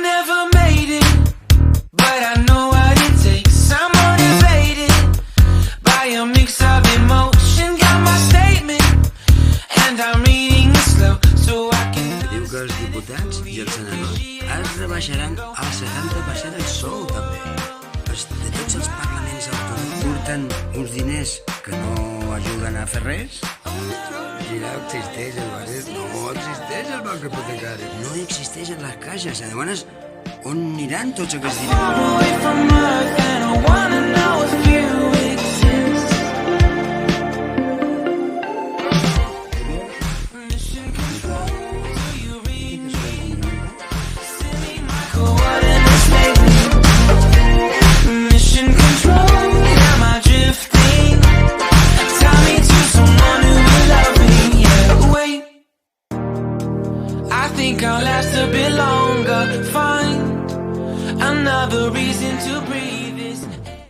never made it, but I know what it takes. I'm motivated by a mix of emotion. Got my statement, and I'm reading it slow so I can. Diu que els diputats i els senadors es rebaixaran al 70% el sou, també. De tots els parlaments autònoms surten uns diners que no ajuden a fer res. I no existeix el banc hipotecari. No existeix en les caixes. Llavors, on aniran tots aquests diners? I'll last a bit longer, find another reason to breathe.